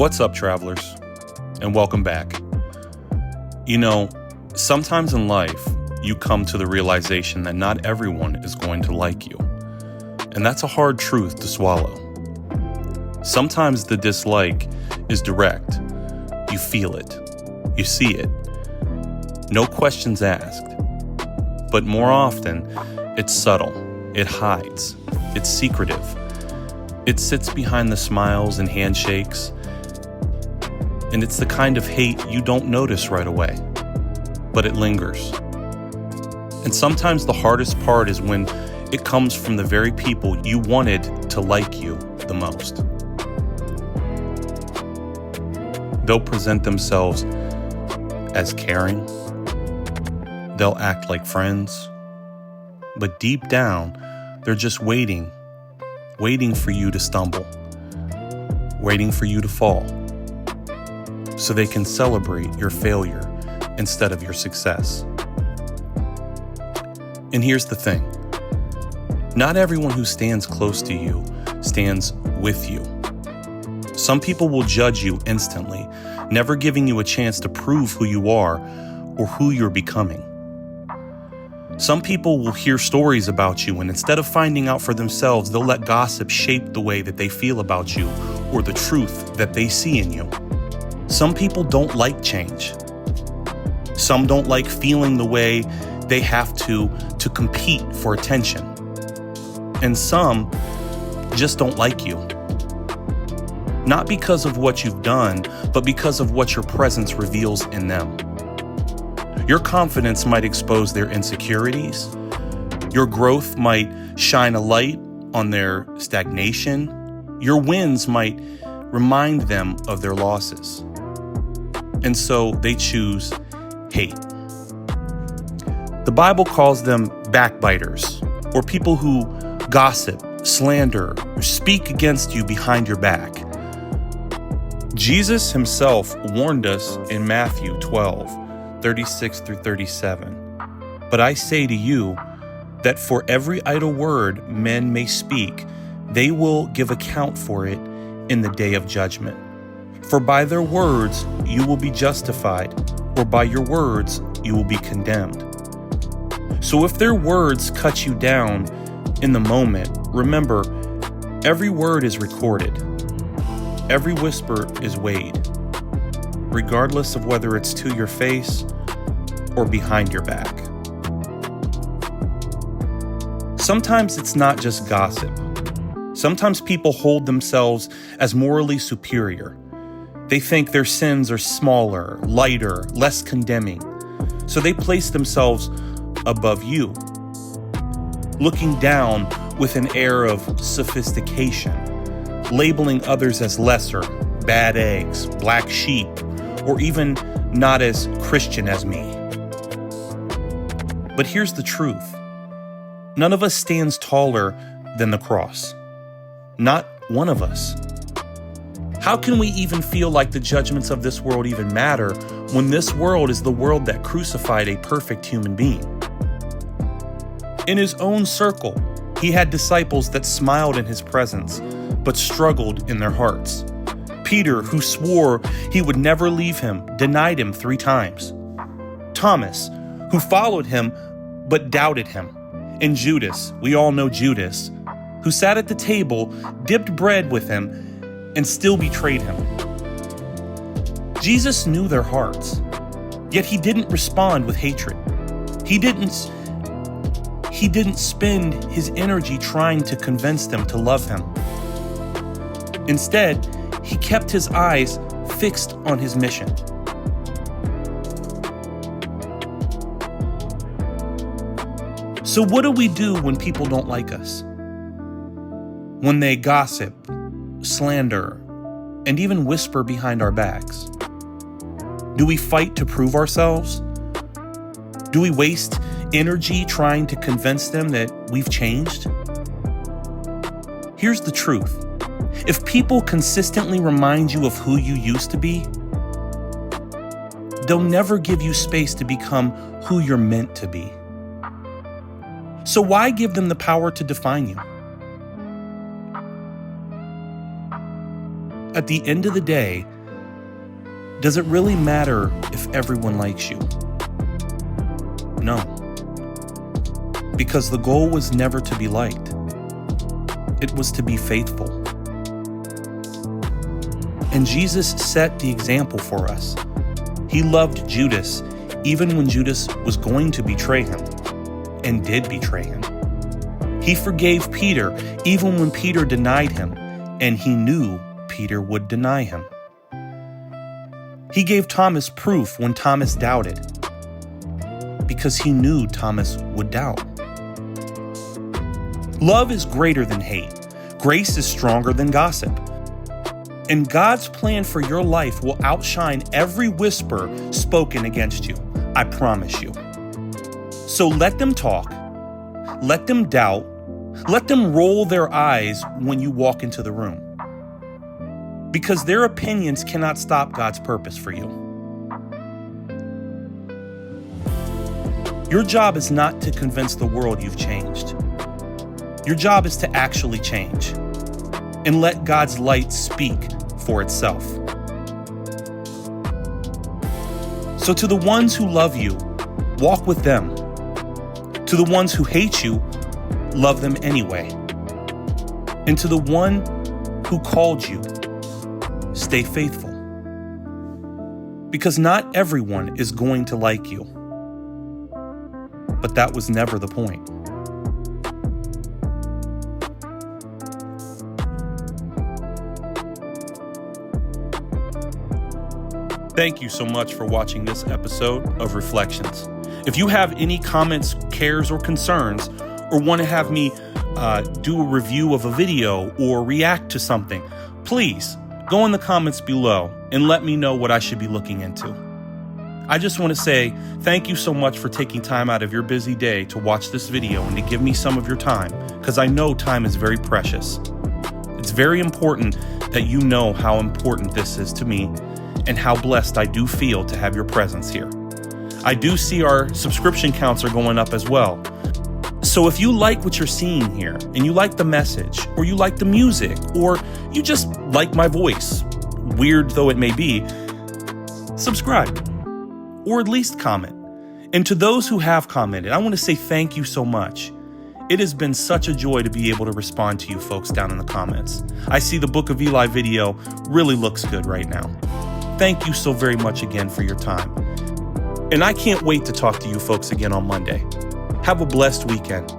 What's up, travelers? And welcome back. You know, sometimes in life, you come to the realization that not everyone is going to like you. And that's a hard truth to swallow. Sometimes the dislike is direct. You feel it. You see it. No questions asked. But more often, it's subtle. It hides. It's secretive. It sits behind the smiles and handshakes. And it's the kind of hate you don't notice right away, but it lingers. And sometimes the hardest part is when it comes from the very people you wanted to like you the most. They'll present themselves as caring. They'll act like friends. But deep down, they're just waiting for you to stumble, waiting for you to fall, so they can celebrate your failure instead of your success. And here's the thing. Not everyone who stands close to you stands with you. Some people will judge you instantly, never giving you a chance to prove who you are or who you're becoming. Some people will hear stories about you, and instead of finding out for themselves, they'll let gossip shape the way that they feel about you or the truth that they see in you. Some people don't like change. Some don't like feeling the way they have to compete for attention. And some just don't like you. Not because of what you've done, but because of what your presence reveals in them. Your confidence might expose their insecurities. Your growth might shine a light on their stagnation. Your wins might remind them of their losses. And so they choose hate. The Bible calls them backbiters, or people who gossip, slander, or speak against you behind your back. Jesus himself warned us in Matthew 12:36 through 37. But I say to you that for every idle word men may speak, they will give account for it in the day of judgment. For by their words you will be justified, or by your words you will be condemned. So if their words cut you down in the moment, remember, every word is recorded. Every whisper is weighed, regardless of whether it's to your face or behind your back. Sometimes it's not just gossip. Sometimes people hold themselves as morally superior. They think their sins are smaller, lighter, less condemning. So they place themselves above you, looking down with an air of sophistication, labeling others as lesser, bad eggs, black sheep, or even not as Christian as me. But here's the truth. None of us stands taller than the cross. Not one of us. How can we even feel like the judgments of this world even matter when this world is the world that crucified a perfect human being? In his own circle, he had disciples that smiled in his presence, but struggled in their hearts. Peter, who swore he would never leave him, denied him 3 times. Thomas, who followed him, but doubted him. And Judas, we all know Judas, who sat at the table, dipped bread with him, and still betrayed him. Jesus knew their hearts, yet he didn't respond with hatred. He didn't spend his energy trying to convince them to love him. Instead, he kept his eyes fixed on his mission. So what do we do when people don't like us? When they gossip, slander, and even whisper behind our backs? Do we fight to prove ourselves? Do we waste energy trying to convince them that we've changed? Here's the truth. If people consistently remind you of who you used to be, they'll never give you space to become who you're meant to be. So why give them the power to define you? at the end of the day, does it really matter if everyone likes you? No. Because the goal was never to be liked. It was to be faithful. And Jesus set the example for us. He loved Judas even when Judas was going to betray him and did betray him. He forgave Peter even when Peter denied him, and he knew Peter would deny him. He gave Thomas proof when Thomas doubted, because he knew Thomas would doubt. Love is greater than hate. Grace is stronger than gossip. And God's plan for your life will outshine every whisper spoken against you. I promise you. So let them talk. Let them doubt. Let them roll their eyes when you walk into the room. Because their opinions cannot stop God's purpose for you. Your job is not to convince the world you've changed. Your job is to actually change and let God's light speak for itself. So to the ones who love you, walk with them. To the ones who hate you, love them anyway. And to the one who called you, stay faithful. Because not everyone is going to like you. But that was never the point. Thank you so much for watching this episode of Reflections. If you have any comments, cares, or concerns, or want to have me do a review of a video or react to something, please go in the comments below and let me know what I should be looking into. I just want to say thank you so much for taking time out of your busy day to watch this video and to give me some of your time, because I know time is very precious. It's very important that you know how important this is to me and how blessed I do feel to have your presence here. I do see our subscription counts are going up as well. So if you like what you're seeing here, and you like the message, or you like the music, or you just like my voice, weird though it may be, subscribe, or at least comment. And to those who have commented, I want to say thank you so much. It has been such a joy to be able to respond to you folks down in the comments. I see the Book of Eli video really looks good right now. Thank you so very much again for your time. And I can't wait to talk to you folks again on Monday. Have a blessed weekend.